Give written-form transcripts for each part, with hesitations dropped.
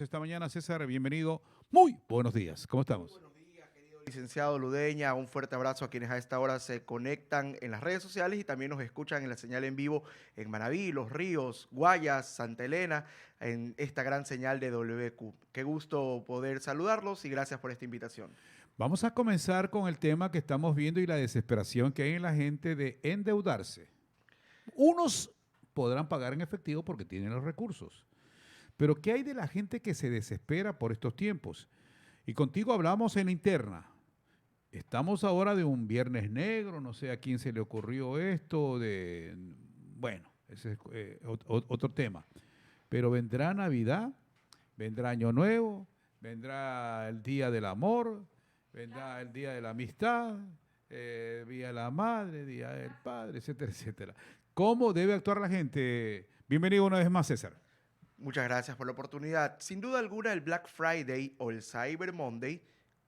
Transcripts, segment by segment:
Esta mañana, César, bienvenido. Muy buenos días. ¿Cómo estamos? Buenos días, querido licenciado Ludeña. Un fuerte abrazo a quienes a esta hora se conectan en las redes sociales y también nos escuchan en la señal en vivo en Manaví, Los Ríos, Guayas, Santa Elena, en esta gran señal de WQ. Qué gusto poder saludarlos y gracias por esta invitación. Vamos a comenzar con el tema que estamos viendo y la desesperación que hay en la gente de endeudarse. Unos podrán pagar en efectivo porque tienen los recursos, pero ¿qué hay de la gente que se desespera por estos tiempos? Y contigo hablamos en la interna. Estamos ahora de un viernes negro, no sé a quién se le ocurrió esto, bueno, ese es otro tema. Pero vendrá Navidad, vendrá Año Nuevo, vendrá el Día del Amor, vendrá el Día de la Amistad, Día de la Madre, Día del Padre, etcétera, etcétera. ¿Cómo debe actuar la gente? Bienvenido una vez más, César. Muchas gracias por la oportunidad. Sin duda alguna, el Black Friday o el Cyber Monday,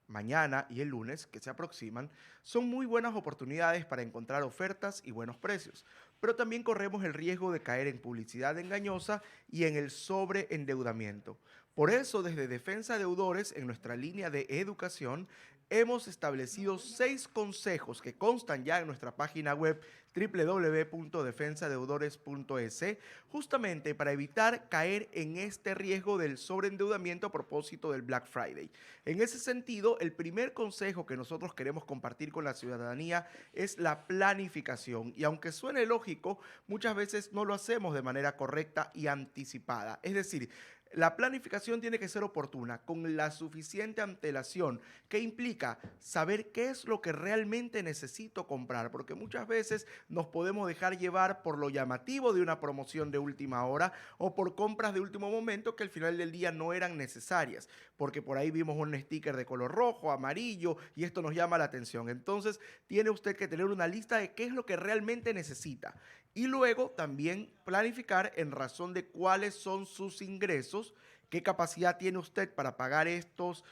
mañana y el lunes que se aproximan, son muy buenas oportunidades para encontrar ofertas y buenos precios. Pero también corremos el riesgo de caer en publicidad engañosa y en el sobreendeudamiento. Por eso, desde Defensa Deudores, en nuestra línea de educación, hemos establecido 6 consejos que constan ya en nuestra página web www.defensadeudores.es, justamente para evitar caer en este riesgo del sobreendeudamiento a propósito del Black Friday. En ese sentido, el primer consejo que nosotros queremos compartir con la ciudadanía es la planificación. Y aunque suene lógico, muchas veces no lo hacemos de manera correcta y anticipada. Es decir, la planificación tiene que ser oportuna, con la suficiente antelación, que implica saber qué es lo que realmente necesito comprar, porque muchas veces nos podemos dejar llevar por lo llamativo de una promoción de última hora o por compras de último momento que al final del día no eran necesarias, porque por ahí vimos un sticker de color rojo, amarillo y esto nos llama la atención. Entonces tiene usted que tener una lista de qué es lo que realmente necesita y luego también planificar en razón de cuáles son sus ingresos, qué capacidad tiene usted para pagar estos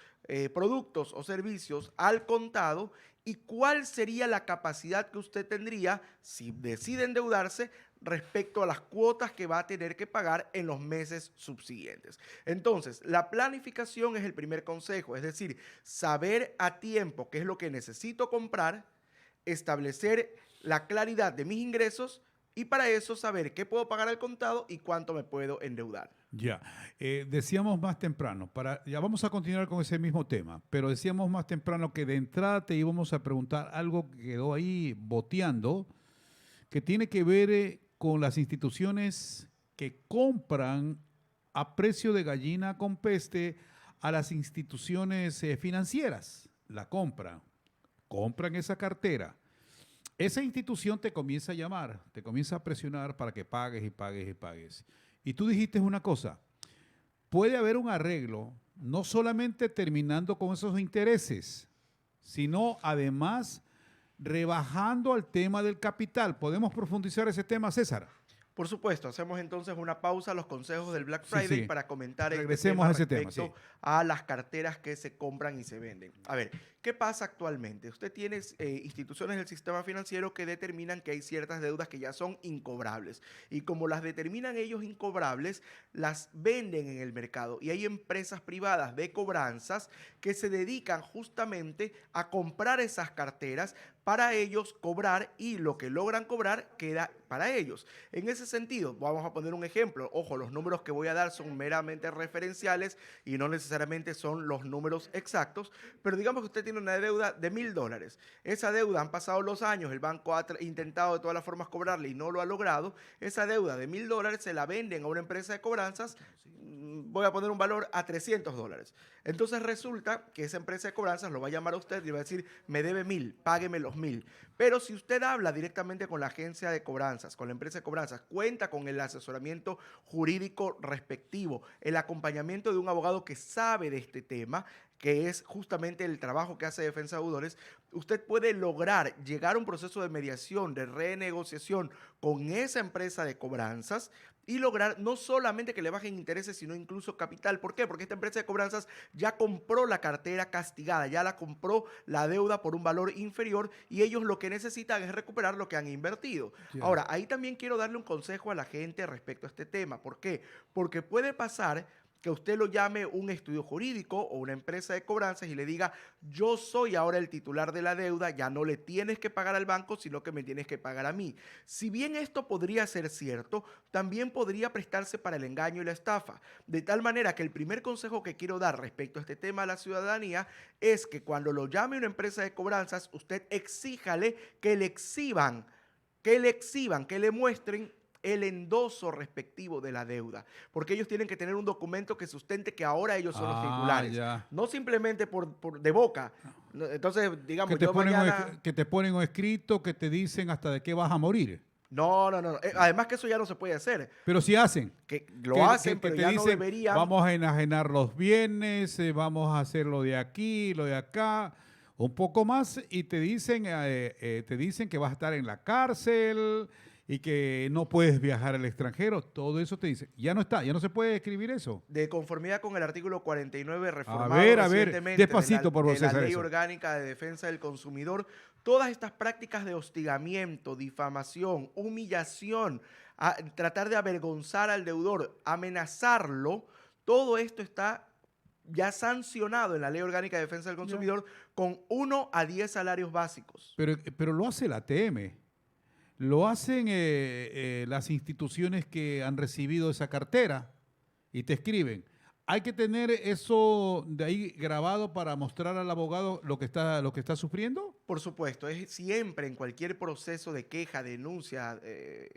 productos o servicios al contado y cuál sería la capacidad que usted tendría si decide endeudarse respecto a las cuotas que va a tener que pagar en los meses subsiguientes. Entonces, la planificación es el primer consejo, es decir, saber a tiempo qué es lo que necesito comprar, establecer la claridad de mis ingresos y para eso saber qué puedo pagar al contado y cuánto me puedo endeudar. Ya, decíamos más temprano, ya vamos a continuar con ese mismo tema, pero decíamos más temprano que de entrada te íbamos a preguntar algo que quedó ahí boteando, que tiene que ver con las instituciones que compran a precio de gallina con peste a las instituciones financieras. La compran esa cartera. Esa institución te comienza a llamar, te comienza a presionar para que pagues y pagues y pagues. Y tú dijiste una cosa, puede haber un arreglo, no solamente terminando con esos intereses, sino además rebajando al tema del capital. ¿Podemos profundizar ese tema, César? Por supuesto, hacemos entonces una pausa a los consejos del Black Sí, Friday sí. para comentar este Regresemos tema a ese tema, sí. respecto a las carteras que se compran y se venden. A ver, ¿qué pasa actualmente? Usted tiene instituciones del sistema financiero que determinan que hay ciertas deudas que ya son incobrables y como las determinan ellos incobrables, las venden en el mercado y hay empresas privadas de cobranzas que se dedican justamente a comprar esas carteras para ellos cobrar y lo que logran cobrar queda para ellos. En ese sentido, vamos a poner un ejemplo. Ojo, los números que voy a dar son meramente referenciales y no necesariamente son los números exactos, pero digamos que usted tiene una deuda de $1,000. Esa deuda han pasado los años, el banco ha intentado de todas las formas cobrarle y no lo ha logrado. Esa deuda de $1,000 se la venden a una empresa de cobranzas, voy a poner un valor a $300. Entonces resulta que esa empresa de cobranzas lo va a llamar a usted y le va a decir, me debe 1,000, págueme los 1,000. Pero si usted habla directamente con la agencia de cobranzas, con la empresa de cobranzas, cuenta con el asesoramiento jurídico respectivo, el acompañamiento de un abogado que sabe de este tema, que es justamente el trabajo que hace Defensa Deudores, usted puede lograr llegar a un proceso de mediación, de renegociación con esa empresa de cobranzas y lograr no solamente que le bajen intereses, sino incluso capital. ¿Por qué? Porque esta empresa de cobranzas ya compró la cartera castigada, ya la compró la deuda por un valor inferior y ellos lo que necesitan es recuperar lo que han invertido. Ya. Ahora, ahí también quiero darle un consejo a la gente respecto a este tema. ¿Por qué? Porque puede pasar que usted lo llame un estudio jurídico o una empresa de cobranzas y le diga, yo soy ahora el titular de la deuda, ya no le tienes que pagar al banco, sino que me tienes que pagar a mí. Si bien esto podría ser cierto, también podría prestarse para el engaño y la estafa. De tal manera que el primer consejo que quiero dar respecto a este tema a la ciudadanía es que cuando lo llame una empresa de cobranzas, usted exíjale que le exhiban, que le muestren el endoso respectivo de la deuda, porque ellos tienen que tener un documento que sustente que ahora ellos son los titulares, Ya. no simplemente de boca. Entonces, Que digamos, te yo ponen mañana... que te ponen un escrito que te dicen hasta de qué vas a morir. No, no, no. Además que eso ya no se puede hacer, Pero sí hacen. que lo hacen, Que pero te ya no dicen, deberían. vamos a enajenar los bienes, vamos a hacer lo de aquí, lo de acá, un poco más, y te dicen que vas a estar en la cárcel y que no puedes viajar al extranjero. Todo eso te dice. Ya no está, ya no se puede escribir eso. De conformidad con el artículo 49 reformado A ver, recientemente despacito por de vos, la César, Ley eso. Orgánica de Defensa del Consumidor, todas estas prácticas de hostigamiento, difamación, humillación, tratar de avergonzar al deudor, amenazarlo, todo esto está ya sancionado en la Ley Orgánica de Defensa del Ya. Consumidor con 1 a 10 salarios básicos. Pero lo hace la ATM. Lo hacen las instituciones que han recibido esa cartera y te escriben. Hay que tener eso de ahí grabado para mostrar al abogado lo que está sufriendo. Por supuesto, es siempre en cualquier proceso de queja, denuncia,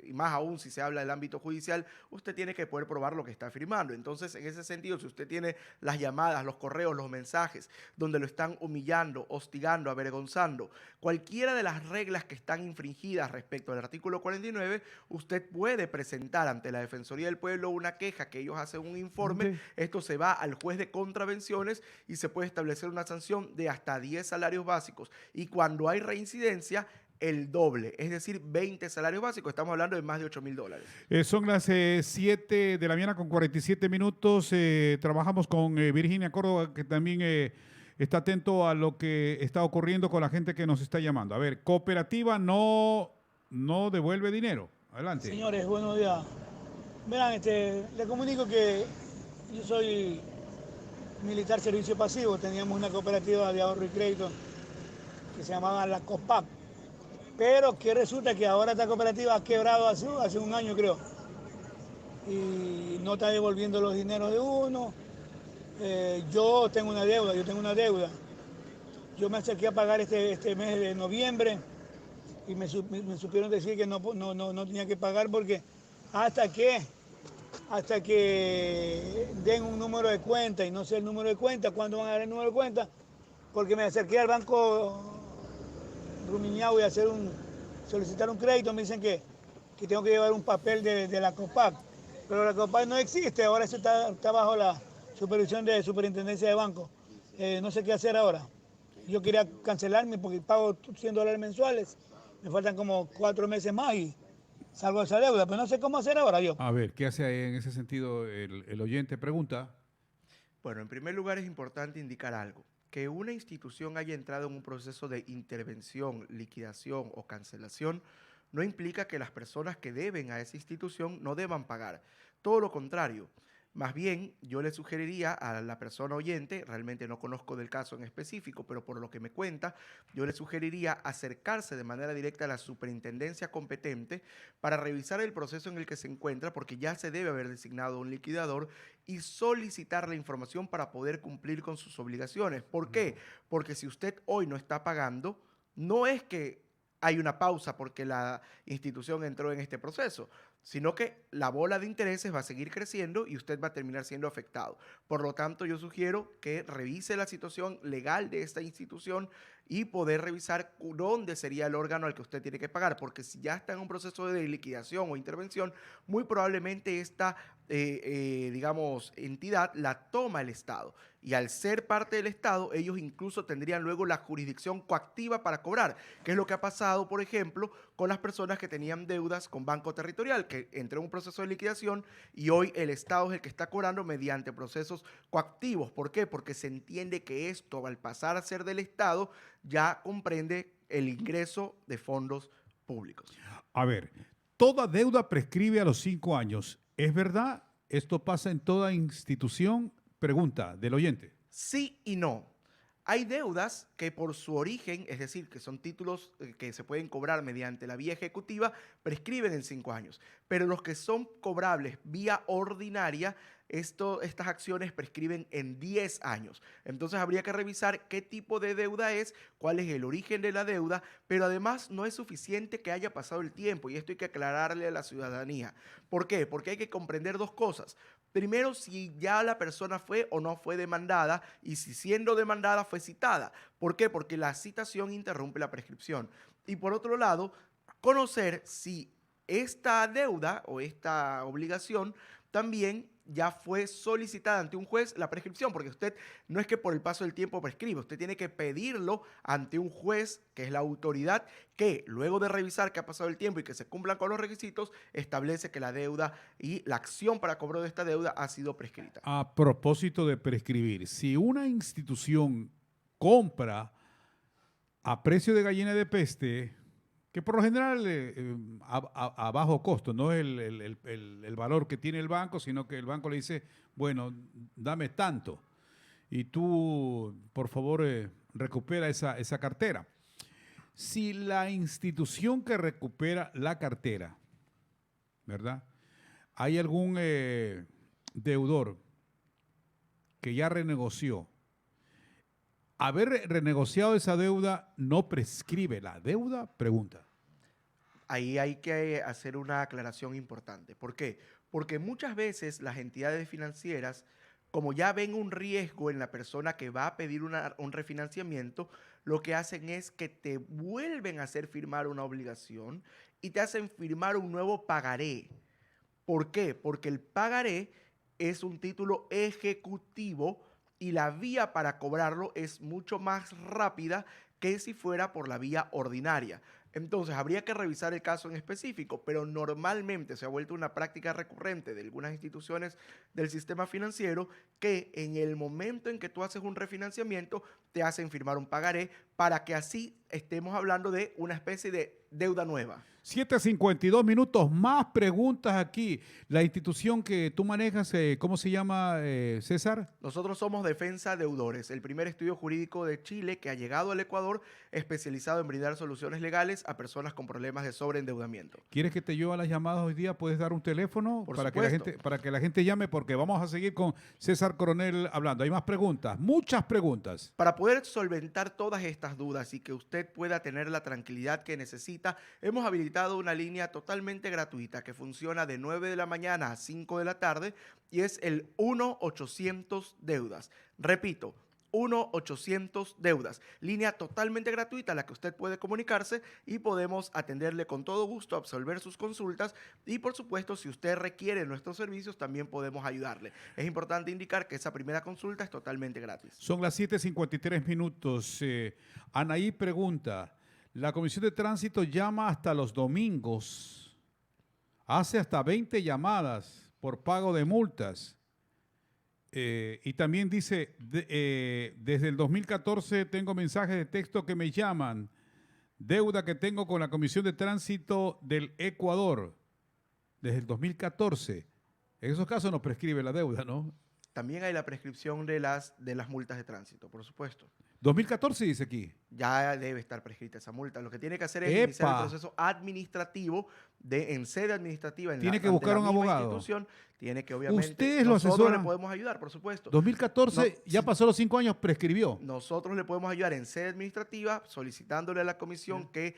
y más aún si se habla del ámbito judicial, usted tiene que poder probar lo que está firmando. Entonces, en ese sentido, si usted tiene las llamadas, los correos, los mensajes, donde lo están humillando, hostigando, avergonzando, cualquiera de las reglas que están infringidas respecto al artículo 49, usted puede presentar ante la Defensoría del Pueblo una queja, que ellos hacen un informe. Ok. Esto se va al juez de contravenciones y se puede establecer una sanción de hasta 10 salarios básicos. Y cuando hay reincidencia, el doble, es decir, 20 salarios básicos. Estamos hablando de más de $8,000. Son las 7 de la mañana con 47 minutos. Trabajamos con Virginia Córdoba, que también está atento a lo que está ocurriendo con la gente que nos está llamando. A ver, cooperativa no devuelve dinero. Adelante. Señores, buenos días. Verán, les comunico que yo soy militar servicio pasivo. Teníamos una cooperativa de ahorro y crédito que se llamaba la COSPAC. Pero que resulta que ahora esta cooperativa ha quebrado hace un año, creo. Y no está devolviendo los dineros de uno. Yo tengo una deuda. Yo me acerqué a pagar este mes de noviembre y me supieron decir que no tenía que pagar porque hasta que den un número de cuenta, y no sé el número de cuenta, cuándo van a dar el número de cuenta, porque me acerqué al banco Rumiñahui a solicitar un crédito. Me dicen que tengo que llevar un papel de la COPAC, pero la COPAC no existe, ahora eso está bajo la supervisión de Superintendencia de Banco. No sé qué hacer ahora. Yo quería cancelarme porque pago $100 mensuales, me faltan como 4 meses más y salgo de esa deuda, pero no sé cómo hacer ahora yo. A ver, ¿qué hace en ese sentido el oyente? Pregunta. Bueno, en primer lugar es importante indicar algo. Que una institución haya entrado en un proceso de intervención, liquidación o cancelación no implica que las personas que deben a esa institución no deban pagar. Todo lo contrario. Más bien, yo le sugeriría a la persona oyente, realmente no conozco del caso en específico, pero por lo que me cuenta, yo le sugeriría acercarse de manera directa a la superintendencia competente para revisar el proceso en el que se encuentra, porque ya se debe haber designado un liquidador, y solicitar la información para poder cumplir con sus obligaciones. ¿Por qué? Porque si usted hoy no está pagando, no es que hay una pausa porque la institución entró en este proceso, sino que la bola de intereses va a seguir creciendo y usted va a terminar siendo afectado. Por lo tanto, yo sugiero que revise la situación legal de esta institución y poder revisar dónde sería el órgano al que usted tiene que pagar, porque si ya está en un proceso de liquidación o intervención, muy probablemente esta, digamos, entidad la toma el Estado. Y al ser parte del Estado, ellos incluso tendrían luego la jurisdicción coactiva para cobrar, que es lo que ha pasado, por ejemplo, con las personas que tenían deudas con Banco Territorial, que entró en un proceso de liquidación y hoy el Estado es el que está cobrando mediante procesos coactivos. ¿Por qué? Porque se entiende que esto, al pasar a ser del Estado, ya comprende el ingreso de fondos públicos. A ver, toda deuda prescribe a los 5 años. ¿Es verdad? ¿Esto pasa en toda institución? Pregunta del oyente. Sí y no. Hay deudas que por su origen, es decir, que son títulos que se pueden cobrar mediante la vía ejecutiva, prescriben en 5 años. Pero los que son cobrables vía ordinaria, estas acciones prescriben en 10 años. Entonces habría que revisar qué tipo de deuda es, cuál es el origen de la deuda, pero además no es suficiente que haya pasado el tiempo y esto hay que aclararle a la ciudadanía. ¿Por qué? Porque hay que comprender dos cosas. Primero, si ya la persona fue o no fue demandada y si siendo demandada fue citada. ¿Por qué? Porque la citación interrumpe la prescripción. Y por otro lado, conocer si esta deuda o esta obligación también ya fue solicitada ante un juez la prescripción, porque usted no es que por el paso del tiempo prescribe, usted tiene que pedirlo ante un juez, que es la autoridad, que luego de revisar que ha pasado el tiempo y que se cumplan con los requisitos, establece que la deuda y la acción para cobro de esta deuda ha sido prescrita. A propósito de prescribir, si una institución compra a precio de gallina de peste, que por lo general a bajo costo, no es el valor que tiene el banco, sino que el banco le dice, bueno, dame tanto y tú, por favor, recupera esa cartera. Si la institución que recupera la cartera, ¿verdad? Hay algún deudor que ya renegoció, haber renegociado esa deuda no prescribe la deuda, pregunta. Ahí hay que hacer una aclaración importante. ¿Por qué? Porque muchas veces las entidades financieras, como ya ven un riesgo en la persona que va a pedir un refinanciamiento, lo que hacen es que te vuelven a hacer firmar una obligación y te hacen firmar un nuevo pagaré. ¿Por qué? Porque el pagaré es un título ejecutivo y la vía para cobrarlo es mucho más rápida que si fuera por la vía ordinaria. Entonces, habría que revisar el caso en específico, pero normalmente se ha vuelto una práctica recurrente de algunas instituciones del sistema financiero que en el momento en que tú haces un refinanciamiento te hacen firmar un pagaré para que así estemos hablando de una especie de deuda nueva. 7:52 minutos, más preguntas aquí. La institución que tú manejas, ¿cómo se llama, César? Nosotros somos Defensa Deudores, el primer estudio jurídico de Chile que ha llegado al Ecuador especializado en brindar soluciones legales a personas con problemas de sobreendeudamiento. ¿Quieres que te lleve a las llamadas hoy día? ¿Puedes dar un teléfono Por para supuesto. que la gente llame? Porque vamos a seguir con César Coronel hablando. Hay más preguntas, muchas preguntas. Para poder solventar todas estas dudas y que usted pueda tener la tranquilidad que necesita, hemos habilitado una línea totalmente gratuita que funciona de 9 de la mañana a 5 de la tarde y es el 1-800-DEUDAS. Repito, 1-800-DEUDAS. Línea totalmente gratuita a la que usted puede comunicarse y podemos atenderle con todo gusto, absolver sus consultas y, por supuesto, si usted requiere nuestros servicios, también podemos ayudarle. Es importante indicar que esa primera consulta es totalmente gratis. Son las 7:53 minutos. Anaí pregunta, la Comisión de Tránsito llama hasta los domingos, hace hasta 20 llamadas por pago de multas. Y también dice, desde el 2014 tengo mensajes de texto que me llaman, deuda que tengo con la Comisión de Tránsito del Ecuador, desde el 2014. En esos casos no prescribe la deuda, ¿no? También hay la prescripción de las multas de tránsito, por supuesto. 2014 dice aquí. Ya debe estar prescrita esa multa. Lo que tiene que hacer es ¡Epa! iniciar el proceso administrativo en sede administrativa. Tiene que buscar un abogado. Institución. Tiene que, obviamente, Ustedes lo nosotros asesoran. le podemos ayudar, por supuesto. 2014, ya sí. pasó los 5 años, prescribió. Nosotros le podemos ayudar en sede administrativa solicitándole a la comisión que,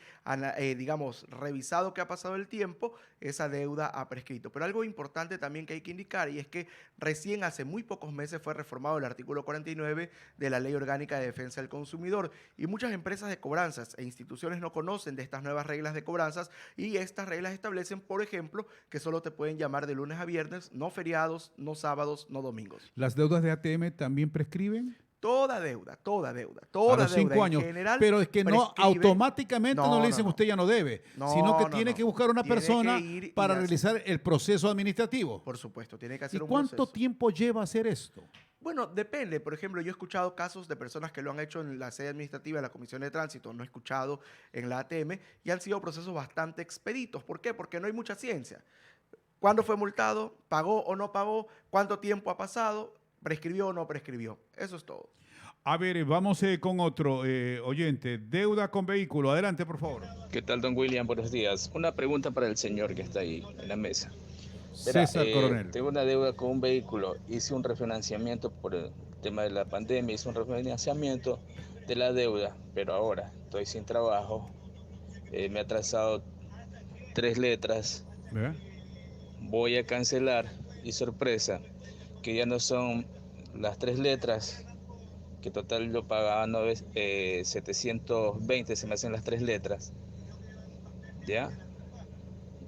digamos, revisado que ha pasado el tiempo, esa deuda ha prescrito. Pero algo importante también que hay que indicar y es que recién hace muy pocos meses fue reformado el artículo 49 de la Ley Orgánica de Defensa del Consumidor y muchas empresas de cobranzas e instituciones no conocen de estas nuevas reglas de cobranzas y estas reglas establecen, por ejemplo, que solo te pueden llamar de lunes a viernes, no feriados, no sábados, no domingos. ¿Las deudas de ATM también prescriben? Toda deuda A los deuda 5 años. en general, Pero es que no prescribe. automáticamente no le dicen usted ya no debe, No, sino que no, tiene no. que buscar una Tiene persona que ir para y realizar el proceso administrativo. Por supuesto, tiene que ¿Y hacer un cuánto proceso. tiempo lleva hacer esto? Bueno, depende. Por ejemplo, yo he escuchado casos de personas que lo han hecho en la sede administrativa de la Comisión de Tránsito, no he escuchado en la ATM, y han sido procesos bastante expeditos. ¿Por qué? Porque no hay mucha ciencia. ¿Cuándo fue multado? ¿Pagó o no pagó? ¿Cuánto tiempo ha pasado? ¿Prescribió o no prescribió? Eso es todo. A ver, vamos con otro oyente. Deuda con vehículo. Adelante, por favor. ¿Qué tal, don William? Buenos días. Una pregunta para el señor que está ahí en la mesa. Verá, César Coronel. tengo una deuda con un vehículo. Hice un refinanciamiento por el tema de la pandemia. Hice un refinanciamiento de la deuda, pero ahora estoy sin trabajo. Me ha atrasado 3 letras. ¿Ve? Voy a cancelar y sorpresa, que ya no son las 3 letras, que total yo pagaba 720, se me hacen las 3 letras. ¿Ya?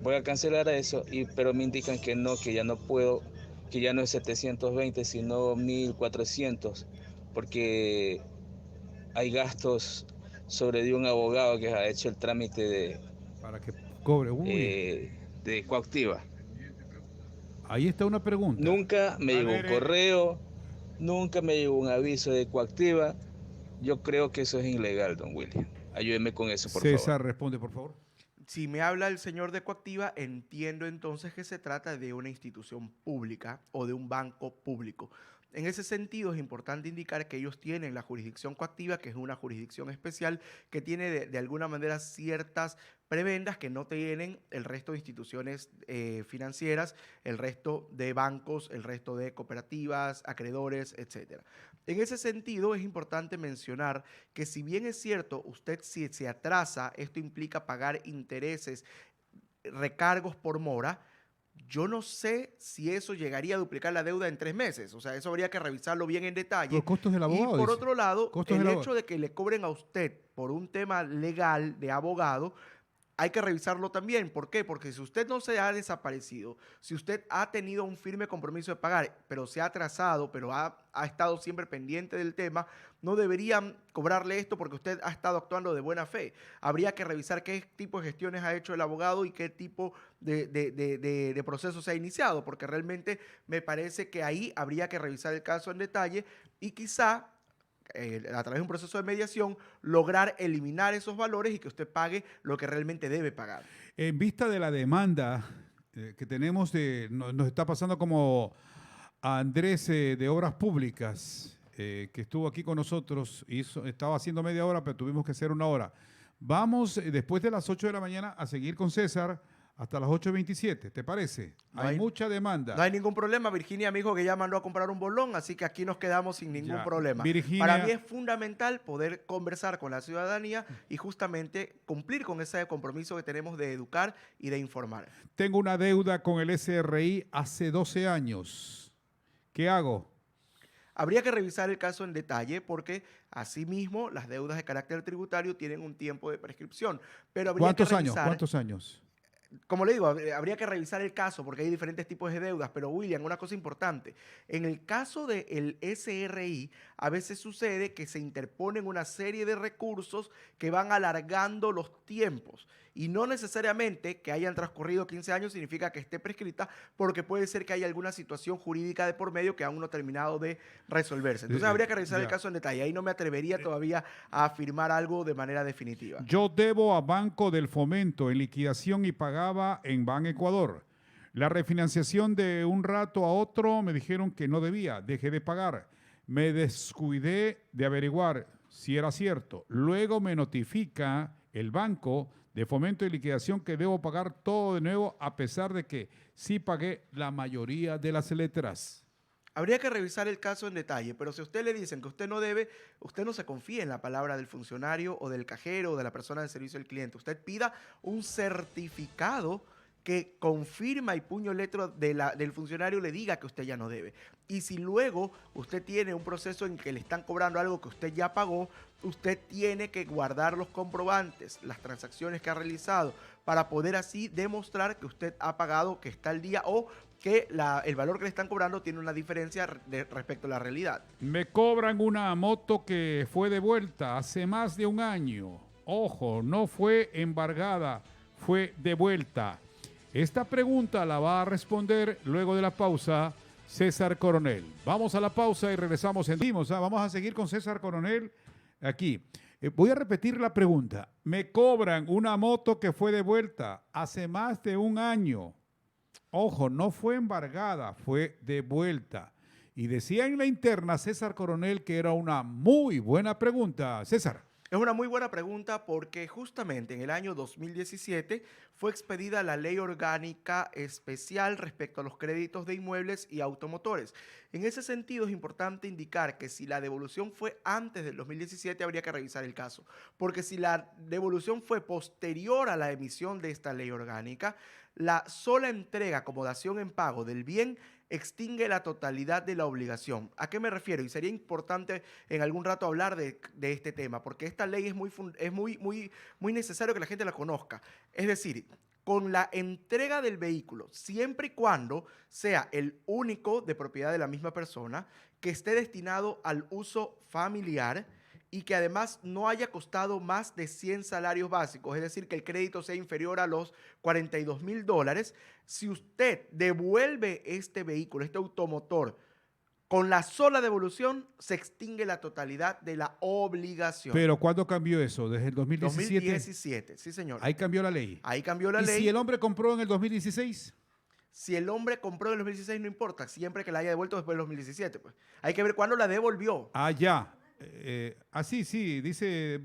Voy a cancelar eso, pero me indican que ya no puedo, que ya no es 720, sino 1400, porque hay gastos sobre de un abogado que ha hecho el trámite Para que cobre. de coactiva. Ahí está una pregunta. Nunca me llegó un correo, nunca me llegó un aviso de coactiva. Yo creo que eso es ilegal, don William. Ayúdeme con eso, por favor. César, responde, por favor. Si me habla el señor de coactiva, entiendo entonces que se trata de una institución pública o de un banco público. En ese sentido, es importante indicar que ellos tienen la jurisdicción coactiva, que es una jurisdicción especial que tiene de alguna manera ciertas prebendas que no tienen el resto de instituciones financieras, el resto de bancos, el resto de cooperativas, acreedores, etc. En ese sentido, es importante mencionar que si bien es cierto, usted si se atrasa, esto implica pagar intereses, recargos por mora. Yo no sé si eso llegaría a duplicar la deuda en 3 meses. O sea, eso habría que revisarlo bien en detalle. Los costos del abogado. Y por dice. otro lado, Costos el del hecho de que le cobren a usted por un tema legal de abogado, hay que revisarlo también. ¿Por qué? Porque si usted no se ha desaparecido, si usted ha tenido un firme compromiso de pagar, pero se ha atrasado, pero ha estado siempre pendiente del tema, no deberían cobrarle esto porque usted ha estado actuando de buena fe. Habría que revisar qué tipo de gestiones ha hecho el abogado y qué tipo de proceso se ha iniciado, porque realmente me parece que ahí habría que revisar el caso en detalle y quizá a través de un proceso de mediación, lograr eliminar esos valores y que usted pague lo que realmente debe pagar. En vista de la demanda que tenemos, nos está pasando como a Andrés de Obras Públicas, que estuvo aquí con nosotros, estaba haciendo media hora, pero tuvimos que hacer 1 hora. Vamos, después de las 8 de la mañana, a seguir con César hasta las 8:27, ¿te parece? Hay mucha demanda. No hay ningún problema. Virginia me dijo que ya mandó a comprar un bolón, así que aquí nos quedamos sin ningún problema. Virginia, para mí es fundamental poder conversar con la ciudadanía y justamente cumplir con ese compromiso que tenemos de educar y de informar. Tengo una deuda con el SRI hace 12 años. ¿Qué hago? Habría que revisar el caso en detalle porque, asimismo, las deudas de carácter tributario tienen un tiempo de prescripción. Pero habría ¿Cuántos que años? revisar, ¿Cuántos años? Como le digo, habría que revisar el caso porque hay diferentes tipos de deudas, pero William, una cosa importante, en el caso del SRI, a veces sucede que se interponen una serie de recursos que van alargando los tiempos y no necesariamente que hayan transcurrido 15 años significa que esté prescrita porque puede ser que haya alguna situación jurídica de por medio que aún no ha terminado de resolverse. Entonces habría que revisar el caso en detalle. Ahí no me atrevería todavía a afirmar algo de manera definitiva. Yo debo a Banco del Fomento en liquidación y pagaba en Ban Ecuador. La refinanciación de un rato a otro me dijeron que no debía, dejé de pagar. Me descuidé de averiguar si era cierto. Luego me notifica el Banco de Fomento y Liquidación que debo pagar todo de nuevo a pesar de que sí pagué la mayoría de las letras. Habría que revisar el caso en detalle, pero si a usted le dicen que usted no debe, usted no se confíe en la palabra del funcionario o del cajero o de la persona de servicio al cliente. Usted pida un certificado que confirma y puño y letra del funcionario le diga que usted ya no debe. Y si luego usted tiene un proceso en que le están cobrando algo que usted ya pagó, usted tiene que guardar los comprobantes, las transacciones que ha realizado, para poder así demostrar que usted ha pagado, que está al día o que el valor que le están cobrando tiene una diferencia respecto a la realidad. Me cobran una moto que fue devuelta hace más de 1 año. Ojo, no fue embargada, fue devuelta. Esta pregunta la va a responder luego de la pausa César Coronel. Vamos a la pausa y regresamos. Vamos a seguir con César Coronel aquí. Voy a repetir la pregunta. Me cobran una moto que fue devuelta hace más de 1 año. Ojo, no fue embargada, fue devuelta. Y decía en la interna César Coronel que era una muy buena pregunta. César. Es una muy buena pregunta porque justamente en el año 2017 fue expedida la Ley Orgánica Especial respecto a los créditos de inmuebles y automotores. En ese sentido es importante indicar que si la devolución fue antes del 2017 habría que revisar el caso, porque si la devolución fue posterior a la emisión de esta ley orgánica, la sola entrega como dación en pago del bien extingue la totalidad de la obligación. ¿A qué me refiero? Y sería importante en algún rato hablar de este tema, porque esta ley es muy necesario que la gente la conozca. Es decir, con la entrega del vehículo, siempre y cuando sea el único de propiedad de la misma persona, que esté destinado al uso familiar y que además no haya costado más de 100 salarios básicos, es decir, que el crédito sea inferior a los $42,000, si usted devuelve este vehículo, este automotor, con la sola devolución se extingue la totalidad de la obligación. Pero ¿cuándo cambió eso? ¿Desde el 2017? 2017, sí señor. Ahí cambió la ley. Ahí cambió la ¿Y ley. si el hombre compró en el 2016? Si el hombre compró en el 2016 no importa, siempre que la haya devuelto después del 2017. Pues. Hay que ver cuándo la devolvió. Ah, ya. Sí, dice,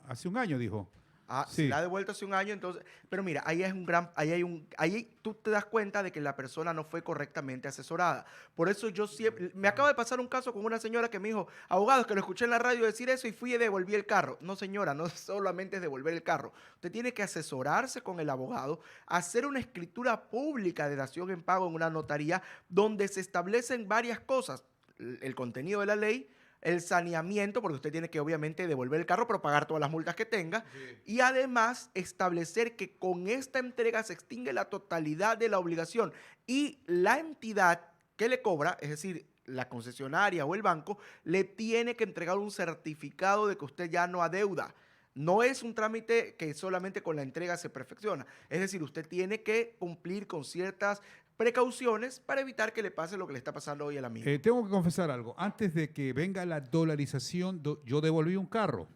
hace un año dijo. Ah, Sí. si la ha devuelto hace un año, entonces, pero mira, ahí tú te das cuenta de que la persona no fue correctamente asesorada. Por eso yo siempre, me acaba de pasar un caso con una señora que me dijo, abogados, que lo escuché en la radio decir eso y fui y devolví el carro. No, señora, no solamente es devolver el carro. Usted tiene que asesorarse con el abogado, hacer una escritura pública de dación en pago en una notaría donde se establecen varias cosas, el contenido de la ley, el saneamiento, porque usted tiene que obviamente devolver el carro, pero pagar todas las multas que tenga. Sí. Y además establecer que con esta entrega se extingue la totalidad de la obligación y la entidad que le cobra, es decir, la concesionaria o el banco, le tiene que entregar un certificado de que usted ya no adeuda. No es un trámite que solamente con la entrega se perfecciona. Es decir, usted tiene que cumplir con ciertas precauciones para evitar que le pase lo que le está pasando hoy al amigo. Tengo que confesar algo. Antes de que venga la dolarización, yo devolví un carro.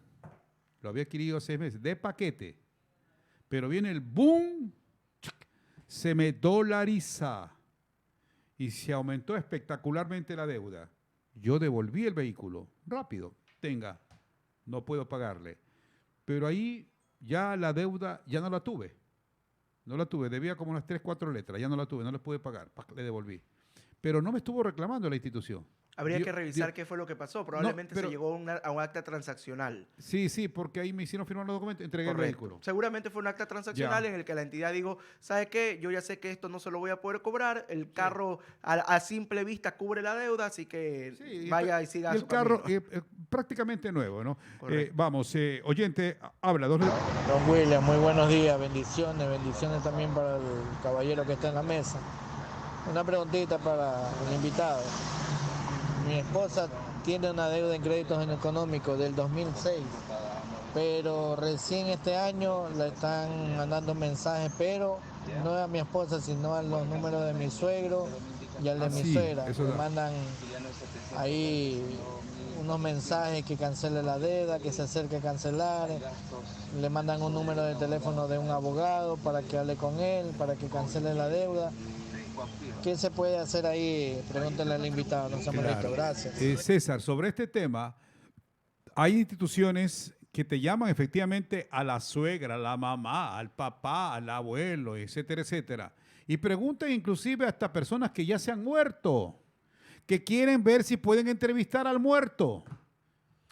Lo había adquirido hace 6 meses, de paquete. Pero viene el boom, se me dolariza y se aumentó espectacularmente la deuda. Yo devolví el vehículo, rápido, no puedo pagarle. Pero ahí ya la deuda ya no la tuve. No la tuve, debía como unas 3, 4 letras, ya no la tuve, no les pude pagar, le devolví. Pero no me estuvo reclamando la institución. Habría que revisar qué fue lo que pasó. Probablemente se llegó a un acta transaccional. Sí, porque ahí me hicieron firmar los documentos, entregué el vehículo. Seguramente fue un acta transaccional en el que la entidad dijo, ¿sabe qué? Yo ya sé que esto no se lo voy a poder cobrar, el carro a simple vista cubre la deuda, así que vaya y siga su camino. El carro prácticamente nuevo, ¿no? Vamos, oyente, habla. Don William, muy buenos días, bendiciones también para el caballero que está en la mesa. Una preguntita para el invitado. Mi esposa tiene una deuda en créditos económicos del 2006, pero recién este año le están mandando mensajes, pero no a mi esposa, sino a los números de mi suegro y al de mi suegra. Le mandan ahí unos mensajes que cancele la deuda, que se acerque a cancelar, le mandan un número de teléfono de un abogado para que hable con él, para que cancele la deuda. ¿Qué se puede hacer ahí? Pregúntale al invitado, no se moleste. Gracias. César, sobre este tema, hay instituciones que te llaman efectivamente a la suegra, a la mamá, al papá, al abuelo, etcétera, etcétera. Y preguntan inclusive hasta personas que ya se han muerto, que quieren ver si pueden entrevistar al muerto.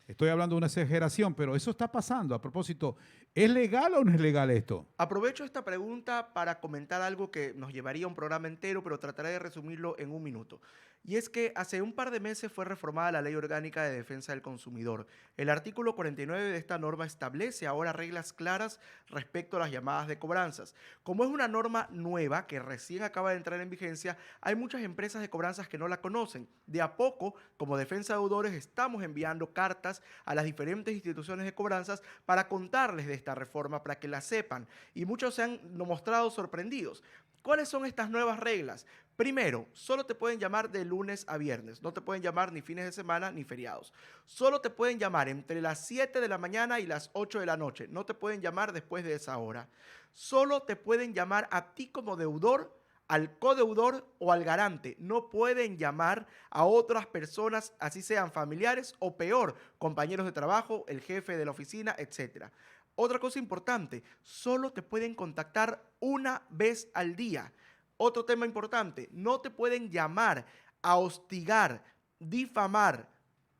Estoy hablando de una exageración, pero eso está pasando. A propósito, ¿es legal o no es legal esto? Aprovecho esta pregunta para comentar algo que nos llevaría a un programa entero, pero trataré de resumirlo en un minuto. Y es que hace un par de meses fue reformada la Ley Orgánica de Defensa del Consumidor. El artículo 49 de esta norma establece ahora reglas claras respecto a las llamadas de cobranzas. Como es una norma nueva que recién acaba de entrar en vigencia, hay muchas empresas de cobranzas que no la conocen. De a poco, como Defensa de Deudores, estamos enviando cartas a las diferentes instituciones de cobranzas para contarles de esta reforma, para que la sepan. Y muchos se han mostrado sorprendidos. ¿Cuáles son estas nuevas reglas? Primero, solo te pueden llamar de lunes a viernes. No te pueden llamar ni fines de semana ni feriados. Solo te pueden llamar entre las 7 de la mañana y las 8 de la noche. No te pueden llamar después de esa hora. Solo te pueden llamar a ti como deudor al codeudor o al garante. No pueden llamar a otras personas, así sean familiares o peor, compañeros de trabajo, el jefe de la oficina, etc. Otra cosa importante, solo te pueden contactar una vez al día. Otro tema importante, no te pueden llamar a hostigar, difamar,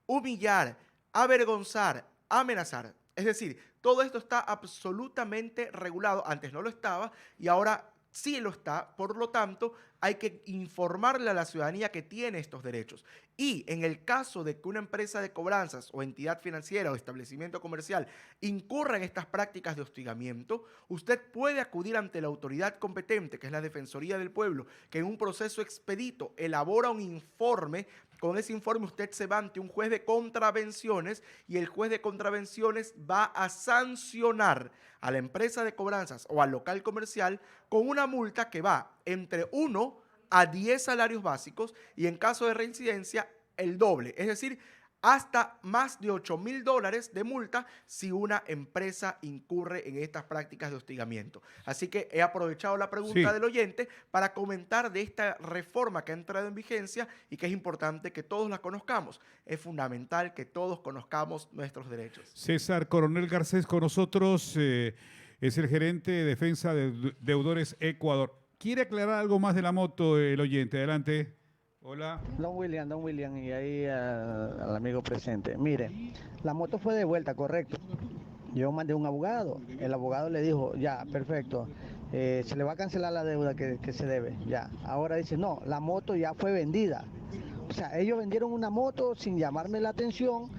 humillar, avergonzar, amenazar. Es decir, todo esto está absolutamente regulado. Antes no lo estaba y ahora sí lo está. Por lo tanto, hay que informarle a la ciudadanía que tiene estos derechos. Y en el caso de que una empresa de cobranzas o entidad financiera o establecimiento comercial incurra en estas prácticas de hostigamiento, usted puede acudir ante la autoridad competente, que es la Defensoría del Pueblo, que en un proceso expedito elabora un informe. Con ese informe usted se va ante un juez de contravenciones y el juez de contravenciones va a sancionar a la empresa de cobranzas o al local comercial con una multa que va entre 1 a 10 salarios básicos y en caso de reincidencia el doble. Es decir, hasta más de $8,000 de multa si una empresa incurre en estas prácticas de hostigamiento. Así que he aprovechado la pregunta del oyente para comentar de esta reforma que ha entrado en vigencia y que es importante que todos la conozcamos. Es fundamental que todos conozcamos nuestros derechos. César Coronel Garcés con nosotros, es el gerente de defensa de deudores Ecuador. ¿Quiere aclarar algo más de la moto el oyente? Adelante. Hola. Don William, y ahí al amigo presente. Mire, la moto fue devuelta, correcto. Yo mandé un abogado. El abogado le dijo, ya, perfecto, se le va a cancelar la deuda que se debe, ya. Ahora dice, no, la moto ya fue vendida. O sea, ellos vendieron una moto sin llamarme la atención,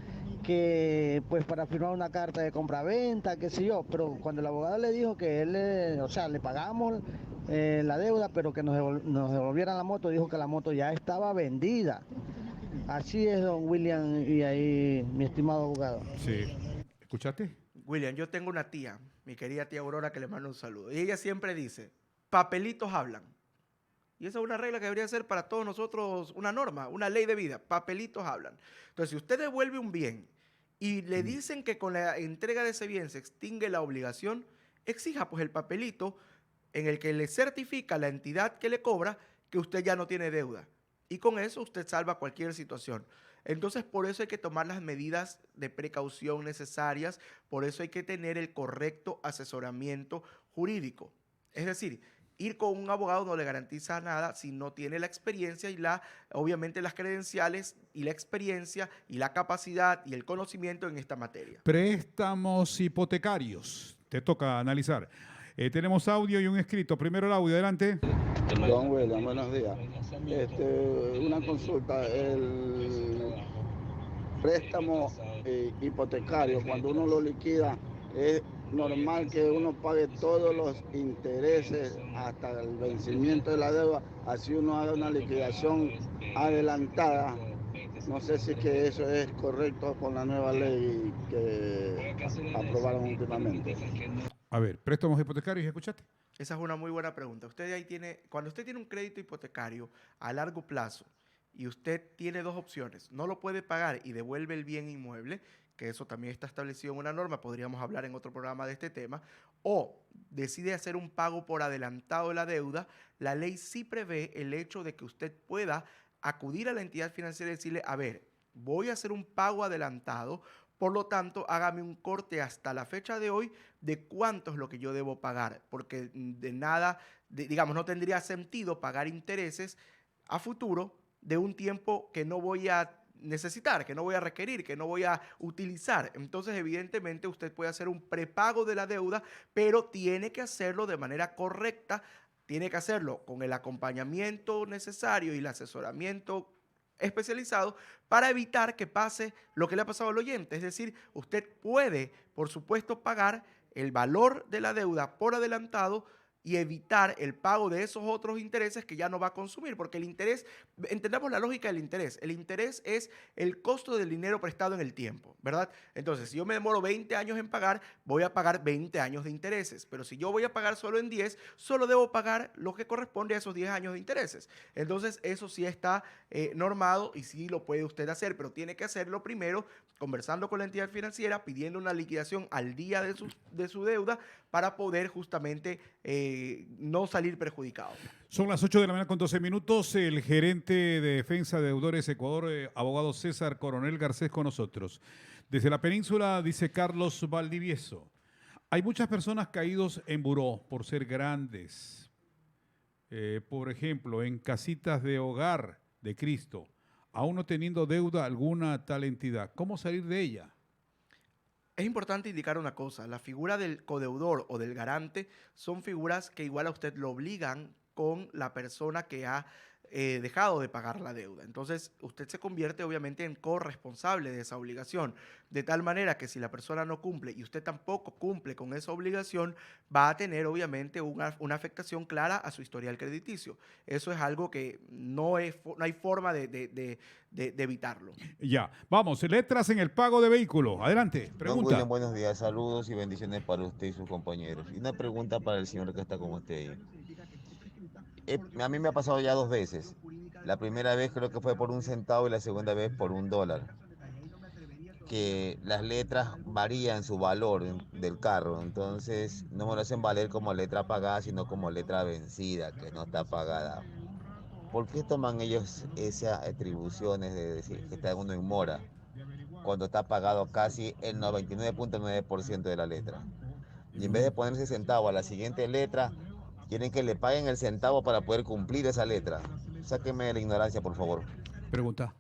que pues para firmar una carta de compraventa, qué sé yo, pero cuando el abogado le dijo que él, le pagamos la deuda, pero que nos devolvieran la moto, dijo que la moto ya estaba vendida. Así es, don William, y ahí mi estimado abogado. Sí. ¿Escuchaste? William, yo tengo una tía, mi querida tía Aurora, que le mando un saludo. Y ella siempre dice, papelitos hablan. Y esa es una regla que debería ser para todos nosotros una norma, una ley de vida. Papelitos hablan. Entonces, si usted devuelve un bien y le dicen que con la entrega de ese bien se extingue la obligación, exija pues el papelito en el que le certifica la entidad que le cobra que usted ya no tiene deuda. Y con eso usted salva cualquier situación. Entonces, por eso hay que tomar las medidas de precaución necesarias, por eso hay que tener el correcto asesoramiento jurídico. Es decir, ir con un abogado no le garantiza nada si no tiene la experiencia y obviamente las credenciales y la experiencia y la capacidad y el conocimiento en esta materia. Préstamos hipotecarios. Te toca analizar. Tenemos audio y un escrito. Primero el audio, adelante. Don William, buenos días. Una consulta. El préstamo hipotecario, cuando uno lo liquida, ¿es normal que uno pague todos los intereses hasta el vencimiento de la deuda? Así uno haga una liquidación adelantada. No sé si es que eso es correcto con la nueva ley que aprobaron últimamente. A ver, préstamos hipotecarios, ¿escuchaste? Esa es una muy buena pregunta. Cuando usted tiene un crédito hipotecario a largo plazo y usted tiene dos opciones, no lo puede pagar y devuelve el bien inmueble, que eso también está establecido en una norma, podríamos hablar en otro programa de este tema, o decide hacer un pago por adelantado de la deuda, la ley sí prevé el hecho de que usted pueda acudir a la entidad financiera y decirle, a ver, voy a hacer un pago adelantado, por lo tanto, hágame un corte hasta la fecha de hoy de cuánto es lo que yo debo pagar, porque de nada, digamos, no tendría sentido pagar intereses a futuro de un tiempo que no voy a necesitar, que no voy a requerir, que no voy a utilizar. Entonces, evidentemente, usted puede hacer un prepago de la deuda, pero tiene que hacerlo de manera correcta, tiene que hacerlo con el acompañamiento necesario y el asesoramiento especializado para evitar que pase lo que le ha pasado al oyente. Es decir, usted puede, por supuesto, pagar el valor de la deuda por adelantado y evitar el pago de esos otros intereses que ya no va a consumir, porque el interés, entendamos la lógica del interés. El interés es el costo del dinero prestado en el tiempo, ¿verdad? Entonces, si yo me demoro 20 años en pagar, voy a pagar 20 años de intereses, pero si yo voy a pagar solo en 10, solo debo pagar lo que corresponde a esos 10 años de intereses. Entonces, eso sí está normado y sí lo puede usted hacer, pero tiene que hacerlo primero conversando con la entidad financiera, pidiendo una liquidación al día de su deuda para poder justamente no salir perjudicado. Son las 8 de la mañana con 12 minutos. El gerente de Defensa de Deudores Ecuador, abogado César Coronel Garcés, con nosotros. Desde la península, dice Carlos Valdivieso, hay muchas personas caídos en buró por ser grandes. Por ejemplo, en casitas de hogar de Cristo, aún no teniendo deuda alguna tal entidad. ¿Cómo salir de ella? Es importante indicar una cosa, la figura del codeudor o del garante son figuras que igual a usted lo obligan con la persona que ha dejado de pagar la deuda. Entonces, usted se convierte obviamente en corresponsable de esa obligación, de tal manera que si la persona no cumple y usted tampoco cumple con esa obligación, va a tener obviamente una afectación clara a su historial crediticio. Eso es algo que no hay forma de evitarlo. Ya, vamos, letras en el pago de vehículo. Adelante, Don pregunta. William, buenos días, saludos y bendiciones para usted y sus compañeros. Y una pregunta para el señor que está con usted ahí. A mí me ha pasado ya 2 veces. La primera vez creo que fue por 1 centavo y la segunda vez por $1. Que las letras varían su valor del carro, entonces no me lo hacen valer como letra pagada, sino como letra vencida, que no está pagada. ¿Por qué toman ellos esas atribuciones de decir que está uno en mora, cuando está pagado casi el 99.9% de la letra? Y en vez de ponerse centavo a la siguiente letra, quieren que le paguen el centavo para poder cumplir esa letra. Sáquenme de la ignorancia, por favor. Pregunta.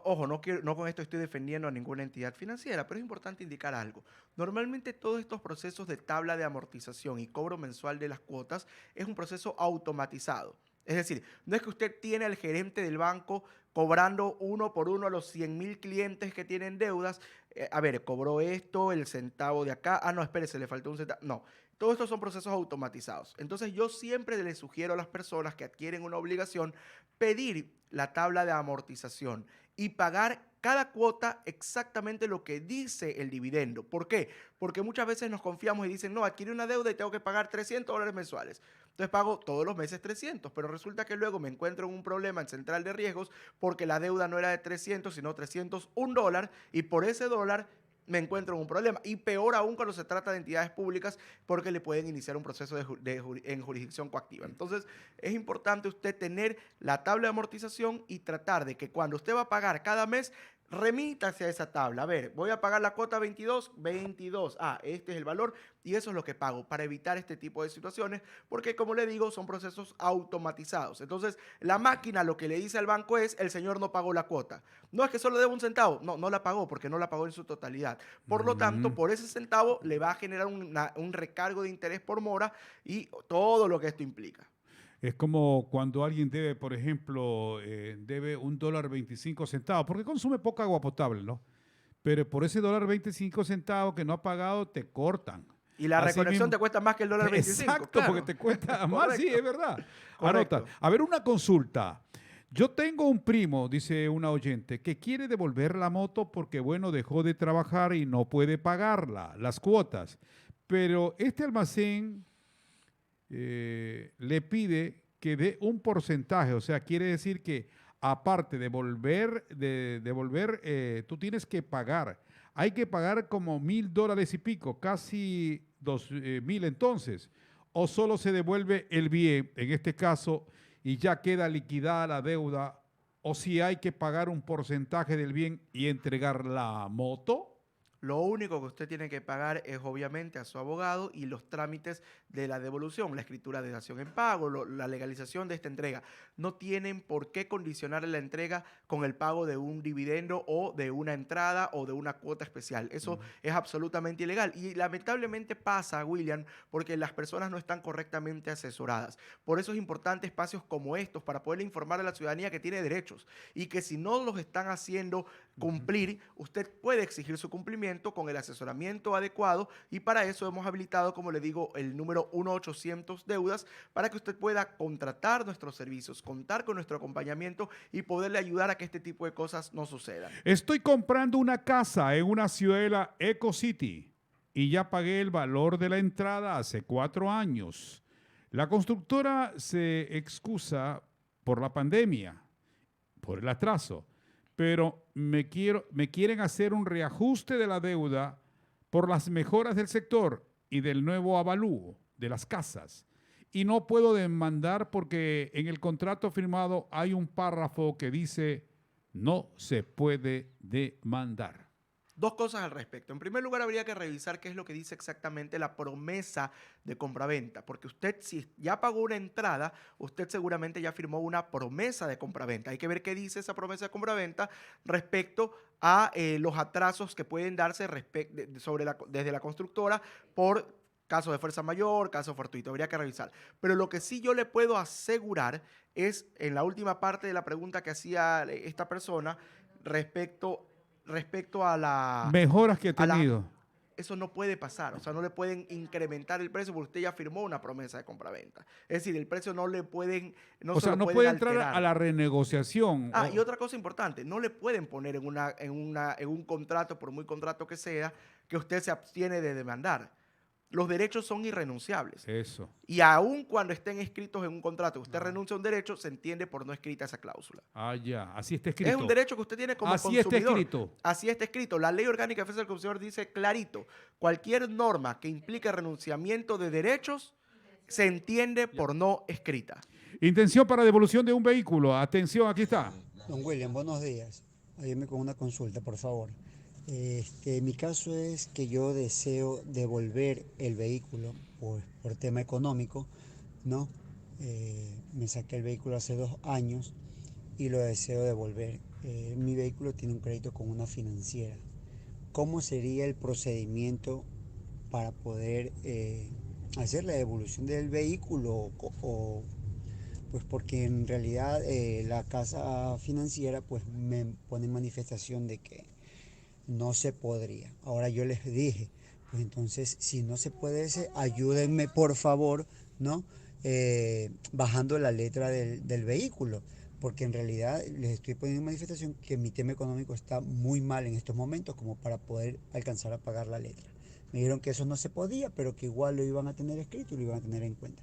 Ojo, no con esto estoy defendiendo a ninguna entidad financiera, pero es importante indicar algo. Normalmente todos estos procesos de tabla de amortización y cobro mensual de las cuotas es un proceso automatizado. Es decir, no es que usted tiene al gerente del banco cobrando uno por uno a los 100,000 clientes que tienen deudas. A ver, cobró esto, el centavo de acá. No, espérese, le faltó un centavo. No. Todos estos son procesos automatizados. Entonces yo siempre les sugiero a las personas que adquieren una obligación pedir la tabla de amortización y pagar cada cuota exactamente lo que dice el dividendo. ¿Por qué? Porque muchas veces nos confiamos y dicen, no, adquirí una deuda y tengo que pagar $300 mensuales. Entonces pago todos los meses 300, pero resulta que luego me encuentro en un problema en central de riesgos porque la deuda no era de 300, sino $301 y por ese dólar me encuentro en un problema. Y peor aún cuando se trata de entidades públicas porque le pueden iniciar un proceso en jurisdicción coactiva. Entonces, es importante usted tener la tabla de amortización y tratar de que cuando usted va a pagar cada mes, remítase a esa tabla. A ver, voy a pagar la cuota 22. Este es el valor y eso es lo que pago para evitar este tipo de situaciones porque, como le digo, son procesos automatizados. Entonces, la máquina lo que le dice al banco es, el señor no pagó la cuota. No es que solo debo 1 centavo. No la pagó porque no la pagó en su totalidad. Por lo tanto, por ese centavo le va a generar un recargo de interés por mora y todo lo que esto implica. Es como cuando alguien debe, por ejemplo, debe $1.25, porque consume poca agua potable, ¿no? Pero por ese $1.25 que no ha pagado, te cortan. Y la reconexión te cuesta más que el $1.25. Exacto, claro. porque te cuesta más, sí, es verdad. Correcto. Anota. A ver, una consulta. Yo tengo un primo, dice una oyente, que quiere devolver la moto porque, bueno, dejó de trabajar y no puede pagarla, las cuotas. Pero este almacén le pide que dé un porcentaje, o sea, quiere decir que aparte de devolver, tú tienes que pagar. Hay que pagar como $1,000 y pico, casi 2,000 entonces. O solo se devuelve el bien, en este caso, y ya queda liquidada la deuda, o si hay que pagar un porcentaje del bien y entregar la moto. Lo único que usted tiene que pagar es obviamente a su abogado y los trámites de la devolución, la escritura de dación en pago, la legalización de esta entrega. No tienen por qué condicionar la entrega con el pago de un dividendo o de una entrada o de una cuota especial. Eso es absolutamente ilegal y lamentablemente pasa, William, porque las personas no están correctamente asesoradas. Por eso es importante espacios como estos para poder informar a la ciudadanía que tiene derechos y que si no los están haciendo cumplir, usted puede exigir su cumplimiento con el asesoramiento adecuado y para eso hemos habilitado, como le digo, el número 1-800 deudas para que usted pueda contratar nuestros servicios, contar con nuestro acompañamiento y poderle ayudar a que este tipo de cosas no sucedan. Estoy comprando una casa en una ciudadela Eco City y ya pagué el valor de la entrada hace 4 años. La constructora se excusa por la pandemia, por el atraso, pero me quieren hacer un reajuste de la deuda por las mejoras del sector y del nuevo avalúo. de las casas. Y no puedo demandar porque en el contrato firmado hay un párrafo que dice no se puede demandar. Dos cosas al respecto. En primer lugar, habría que revisar qué es lo que dice exactamente la promesa de compraventa, porque usted, si ya pagó una entrada, usted seguramente ya firmó una promesa de compraventa. Hay que ver qué dice esa promesa de compraventa respecto a los atrasos que pueden darse desde la constructora por caso de fuerza mayor, caso fortuito. Habría que revisar. Pero lo que sí yo le puedo asegurar es, en la última parte de la pregunta que hacía esta persona, respecto a la... Mejoras que he a la- tenido. eso no puede pasar, o sea, no le pueden incrementar el precio porque usted ya firmó una promesa de compraventa. Es decir, el precio no le pueden, no O se sea, lo no pueden puede entrar alterar. a la renegociación. Ah, y otra cosa importante, no le pueden poner en un contrato, por muy contrato que sea, que usted se abstiene de demandar. Los derechos son irrenunciables. Eso. Y aun cuando estén escritos en un contrato, usted renuncia a un derecho, se entiende por no escrita esa cláusula. Ah, ya. Así está escrito. Es un derecho que usted tiene como Así está consumidor. escrito. Así está escrito. La Ley Orgánica de Defensa del Consumidor dice clarito, cualquier norma que implique renunciamiento de derechos se entiende por no escrita. Intención para devolución de un vehículo. Atención, aquí está. Don William, buenos días. Ayúdeme con una consulta, por favor. Mi caso es que yo deseo devolver el vehículo por tema económico, ¿no? Me saqué el vehículo hace 2 años y lo deseo devolver. Mi vehículo tiene un crédito con una financiera. ¿Cómo sería el procedimiento para poder hacer la devolución del vehículo? Pues porque en realidad la casa financiera pues me pone en manifestación de que no se podría. Ahora yo les dije, pues entonces si no se puede ayúdenme por favor, ¿no? Bajando la letra del vehículo, porque en realidad les estoy poniendo en manifestación que mi tema económico está muy mal en estos momentos como para poder alcanzar a pagar la letra. Me dijeron que eso no se podía, pero que igual lo iban a tener escrito y lo iban a tener en cuenta.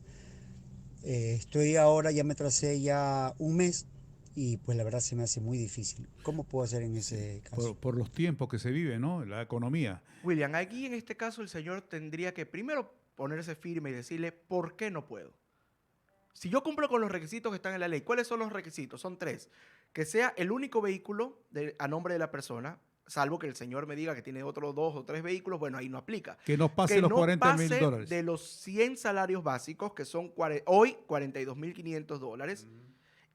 Estoy ahora, ya me tracé ya un mes y pues la verdad se me hace muy difícil. ¿Cómo puedo hacer en ese caso? Por los tiempos que se viven, ¿no? La economía. William, aquí en este caso el señor tendría que primero ponerse firme y decirle por qué no puedo. Si yo cumplo con los requisitos que están en la ley, ¿cuáles son los requisitos? Son 3. Que sea el único vehículo a nombre de la persona, salvo que el señor me diga que tiene otros 2 o 3 vehículos, bueno, ahí no aplica. Que no pase Que los no $40.000. pase de los 100 salarios básicos, que son hoy $42.500,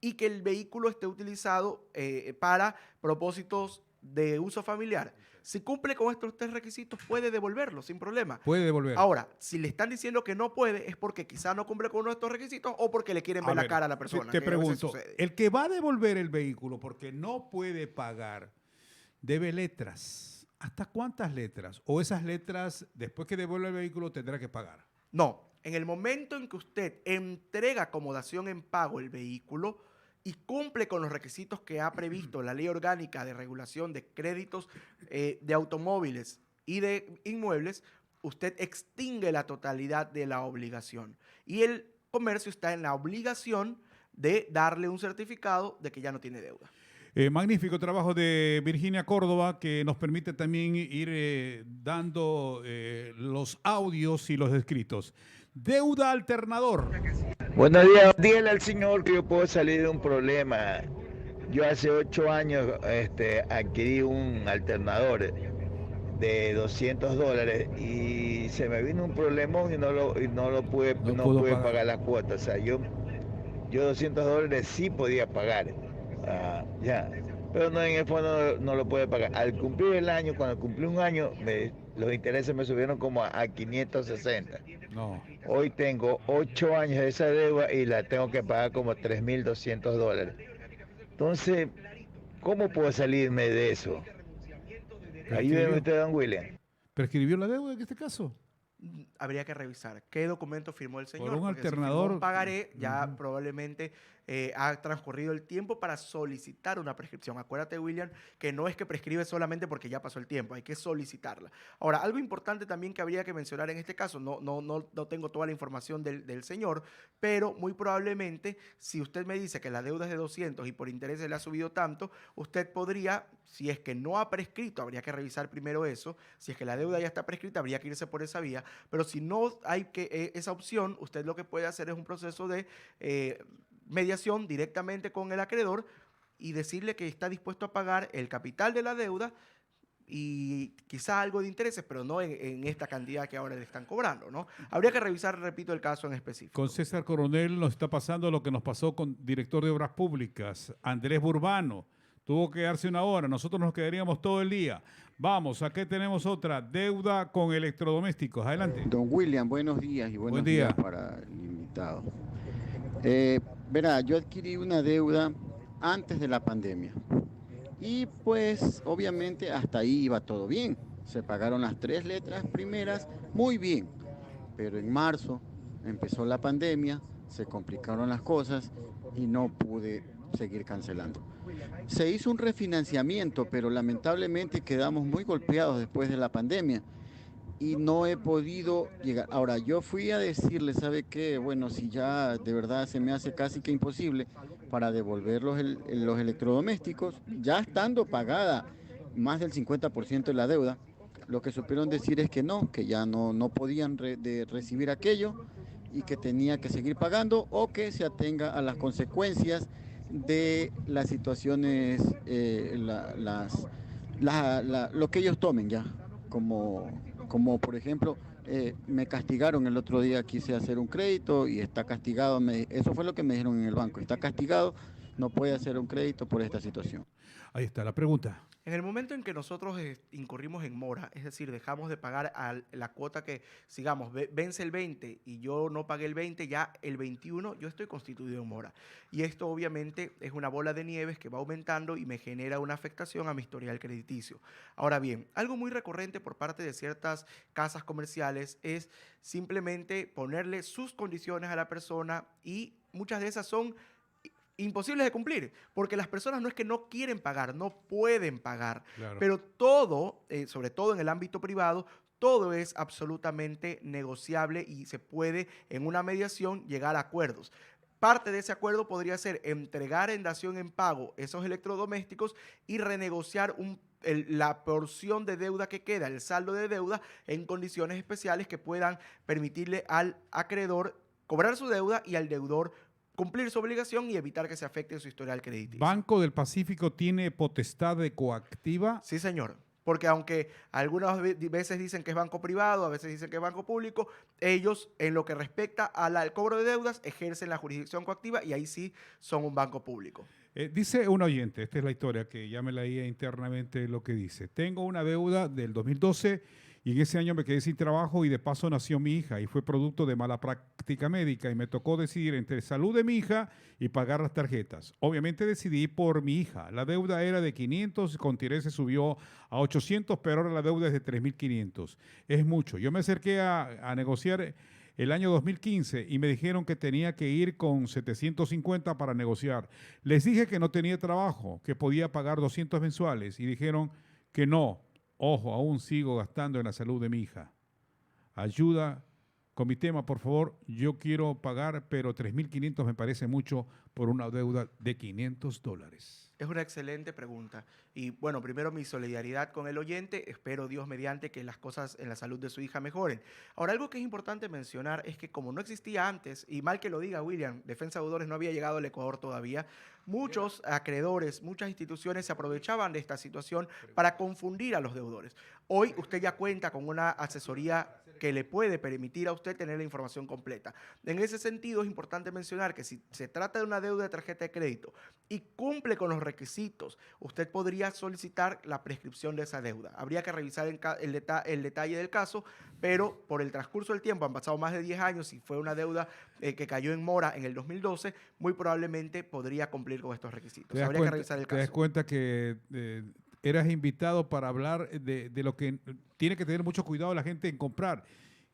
y que el vehículo esté utilizado para propósitos de uso familiar. Si cumple con estos 3 requisitos, puede devolverlo sin problema. Puede devolver. Ahora, si le están diciendo que no puede, es porque quizá no cumple con uno de estos requisitos o porque le quieren ver la cara a la persona. Te que a veces pregunto, sucede. el que va a devolver el vehículo porque no puede pagar, debe letras. ¿Hasta cuántas letras? O esas letras, después que devuelva el vehículo, tendrá que pagar. No, en el momento en que usted entrega acomodación en pago el vehículo y cumple con los requisitos que ha previsto la Ley Orgánica de Regulación de Créditos de Automóviles y de Inmuebles, usted extingue la totalidad de la obligación. Y el comercio está en la obligación de darle un certificado de que ya no tiene deuda. Magnífico trabajo de Virginia Córdoba, que nos permite también ir dando los audios y los escritos. Deuda alternador. Buenos días, dígale al señor que yo puedo salir de un problema. Yo hace 8 años adquirí un alternador de $200 y se me vino un problemón y no pude pagar la cuota. O sea, yo $200 sí podía pagar. Ya, pero no, en el fondo no lo puede pagar. Al cumplir el año, cuando cumplí un año, los intereses me subieron como a 560. No. Hoy tengo 8 años de esa deuda y la tengo que pagar como $3.200. Entonces, ¿cómo puedo salirme de eso? Ayúdeme usted, don William. ¿Prescribió la deuda en este caso? Habría que revisar qué documento firmó el señor. Por un porque alternador. si firmó un pagaré, ya probablemente ha transcurrido el tiempo para solicitar una prescripción. Acuérdate, William, que no es que prescribe solamente porque ya pasó el tiempo, hay que solicitarla. Ahora, algo importante también que habría que mencionar en este caso, no tengo toda la información del señor, pero muy probablemente, si usted me dice que la deuda es de 200 y por intereses le ha subido tanto, usted podría, si es que no ha prescrito, habría que revisar primero eso, si es que la deuda ya está prescrita, habría que irse por esa vía, pero si no hay esa opción, usted lo que puede hacer es un proceso de mediación directamente con el acreedor y decirle que está dispuesto a pagar el capital de la deuda y quizá algo de intereses, pero no en esta cantidad que ahora le están cobrando, ¿no? Habría que revisar, repito, el caso en específico. Con César Coronel nos está pasando lo que nos pasó con director de Obras Públicas, Andrés Burbano. Tuvo que quedarse una hora, nosotros nos quedaríamos todo el día. Vamos, aquí tenemos otra, deuda con electrodomésticos. Adelante. Don William, buenos días y buenos días para el invitado. Verá, yo adquirí una deuda antes de la pandemia. Y pues obviamente hasta ahí iba todo bien. Se pagaron las 3 letras primeras muy bien. Pero en marzo empezó la pandemia, se complicaron las cosas y no pude seguir cancelando. Se hizo un refinanciamiento, pero lamentablemente quedamos muy golpeados después de la pandemia y no he podido llegar. Ahora, yo fui a decirle, ¿sabe qué? Bueno, si ya de verdad se me hace casi que imposible para devolver los electrodomésticos, ya estando pagada más del 50% de la deuda, lo que supieron decir es que no, que ya no podían recibir aquello y que tenía que seguir pagando o que se atenga a las consecuencias de las situaciones, lo que ellos tomen ya, como por ejemplo, me castigaron el otro día, quise hacer un crédito y está castigado, eso fue lo que me dijeron en el banco, está castigado, no puede hacer un crédito por esta situación. Ahí está la pregunta. En el momento en que nosotros incurrimos en mora, es decir, dejamos de pagar la cuota que, sigamos, vence el 20 y yo no pagué el 20, ya el 21 yo estoy constituido en mora. Y esto obviamente es una bola de nieves que va aumentando y me genera una afectación a mi historial crediticio. Ahora bien, algo muy recurrente por parte de ciertas casas comerciales es simplemente ponerle sus condiciones a la persona y muchas de esas son imposibles de cumplir, porque las personas no es que no quieren pagar, no pueden pagar, claro. Pero todo, sobre todo en el ámbito privado, todo es absolutamente negociable y se puede en una mediación llegar a acuerdos. Parte de ese acuerdo podría ser entregar en dación en pago esos electrodomésticos y renegociar la porción de deuda que queda, el saldo de deuda, en condiciones especiales que puedan permitirle al acreedor cobrar su deuda y al deudor cumplir su obligación y evitar que se afecte su historial crediticio. ¿Banco del Pacífico tiene potestad de coactiva? Sí, señor. Porque aunque algunas veces dicen que es banco privado, a veces dicen que es banco público, ellos en lo que respecta al cobro de deudas ejercen la jurisdicción coactiva y ahí sí son un banco público. Dice un oyente, esta es la historia que ya me leía internamente lo que dice. Tengo una deuda del 2012 y en ese año me quedé sin trabajo y de paso nació mi hija y fue producto de mala práctica médica y me tocó decidir entre salud de mi hija y pagar las tarjetas. Obviamente decidí por mi hija. La deuda era de 500, con intereses subió a 800, pero ahora la deuda es de 3.500. Es mucho. Yo me acerqué a negociar el año 2015 y me dijeron que tenía que ir con 750 para negociar. Les dije que no tenía trabajo, que podía pagar 200 mensuales y dijeron que no. Ojo, aún sigo gastando en la salud de mi hija. Ayuda con mi tema, por favor. Yo quiero pagar, pero 3.500 me parece mucho por una deuda de $500. Es una excelente pregunta. Y bueno, primero mi solidaridad con el oyente. Espero, Dios mediante, que las cosas en la salud de su hija mejoren. Ahora, algo que es importante mencionar es que como no existía antes, y mal que lo diga William, Defensa de Deudores no había llegado al Ecuador todavía, muchos acreedores, muchas instituciones se aprovechaban de esta situación para confundir a los deudores. Hoy usted ya cuenta con una asesoría que le puede permitir a usted tener la información completa. En ese sentido, es importante mencionar que si se trata de una deuda de tarjeta de crédito y cumple con los requisitos, usted podría solicitar la prescripción de esa deuda. Habría que revisar el detalle del caso, pero por el transcurso del tiempo, han pasado más de 10 años, y fue una deuda que cayó en mora en el 2012, muy probablemente podría cumplir con estos requisitos. Habría que revisar el caso. ¿Te das cuenta que eras invitado para hablar de lo que tiene que tener mucho cuidado la gente en comprar?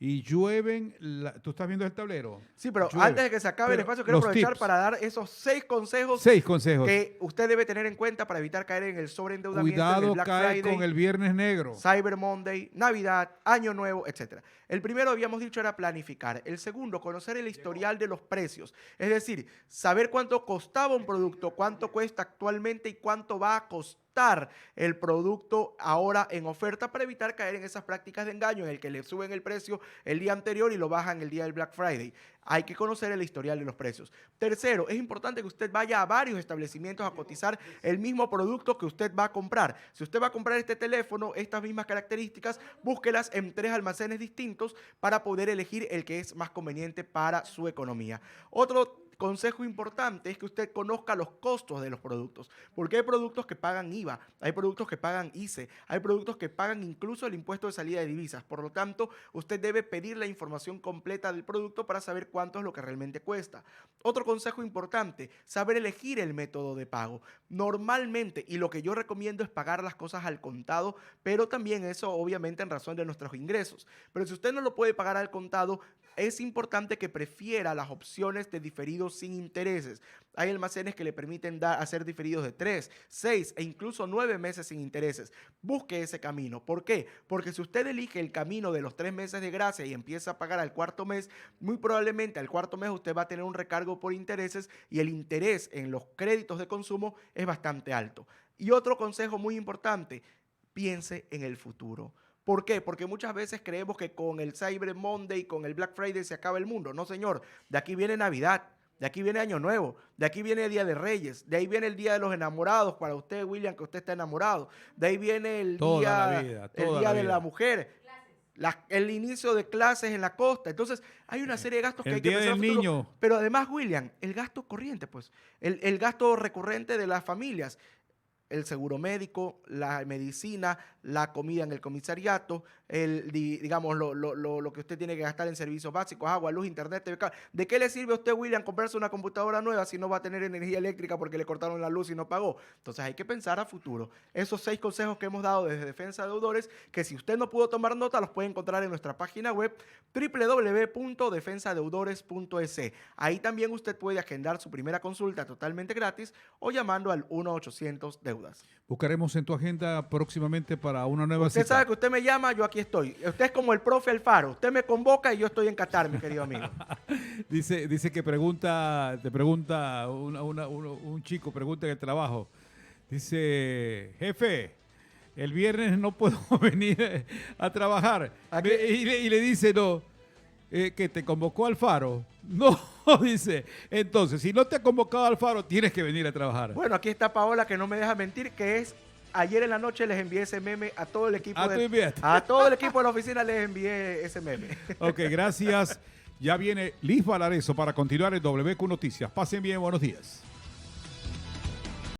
y llueven, ¿tú estás viendo el tablero? Sí, pero Llueve. antes de que se acabe el espacio, quiero aprovechar para dar esos 6 consejos que usted debe tener en cuenta para evitar caer en el sobreendeudamiento. Cuidado, en el Black cae Friday, con el Viernes Negro. Cyber Monday, Navidad, Año Nuevo, etc. El primero, habíamos dicho, era planificar. El segundo, conocer el historial de los precios. Es decir, saber cuánto costaba un producto, cuánto cuesta actualmente y cuánto va a costar el producto ahora en oferta, para evitar caer en esas prácticas de engaño en el que le suben el precio el día anterior y lo bajan el día del Black Friday. Hay que conocer el historial de los precios. Tercero, es importante que usted vaya a varios establecimientos a cotizar el mismo producto que usted va a comprar. Si usted va a comprar este teléfono, estas mismas características, búsquelas en 3 almacenes distintos para poder elegir el que es más conveniente para su economía. Otro consejo importante es que usted conozca los costos de los productos, porque hay productos que pagan IVA, hay productos que pagan ICE, hay productos que pagan incluso el impuesto de salida de divisas. Por lo tanto, usted debe pedir la información completa del producto para saber cuánto es lo que realmente cuesta. Otro consejo importante, saber elegir el método de pago. Normalmente, y lo que yo recomiendo es pagar las cosas al contado, pero también eso obviamente en razón de nuestros ingresos. Pero si usted no lo puede pagar al contado, es importante que prefiera las opciones de diferidos sin intereses. Hay almacenes que le permiten hacer diferidos de 3, 6 e incluso 9 meses sin intereses. Busque ese camino. ¿Por qué? Porque si usted elige el camino de los 3 meses de gracia y empieza a pagar al cuarto mes, muy probablemente al cuarto mes usted va a tener un recargo por intereses y el interés en los créditos de consumo es bastante alto. Y otro consejo muy importante, piense en el futuro. ¿Por qué? Porque muchas veces creemos que con el Cyber Monday, con el Black Friday se acaba el mundo. No, señor. De aquí viene Navidad, de aquí viene Año Nuevo, de aquí viene el Día de Reyes, de ahí viene el Día de los Enamorados, para usted, William, que usted está enamorado. De ahí viene el Día de la Mujer, el inicio de clases en la costa. Entonces, hay una serie de gastos que hay que pensar en el Día del Niño. Pero además, William, el gasto corriente, pues, el gasto recurrente de las familias. El seguro médico, la medicina, la comida en el comisariato, digamos, lo que usted tiene que gastar en servicios básicos, agua, luz, internet, TV. ¿De qué le sirve a usted, William, comprarse una computadora nueva si no va a tener energía eléctrica porque le cortaron la luz y no pagó? Entonces hay que pensar a futuro. Esos 6 consejos que hemos dado desde Defensa de Deudores, que si usted no pudo tomar nota, los puede encontrar en nuestra página web www.defensadeudores.es. Ahí también usted puede agendar su primera consulta totalmente gratis o llamando al 1-800-DEUDAS. Buscaremos en tu agenda próximamente para una nueva cita. Usted sabe que usted me llama, yo aquí estoy. Usted es como el profe Alfaro. Usted me convoca y yo estoy en Qatar, mi querido amigo. Dice que te pregunta un chico, pregunta en el trabajo. Dice, jefe, el viernes no puedo venir a trabajar. Y le dice, no, que te convocó Alfaro. No, dice. Entonces, si no te ha convocado Alfaro, tienes que venir a trabajar. Bueno, aquí está Paola, que no me deja mentir, que es... Ayer en la noche les envié ese meme a todo el equipo. A todo el equipo de la oficina les envié ese meme. Ok, gracias. Ya viene Liz Valareso para continuar en WQ Noticias. Pasen bien, buenos días.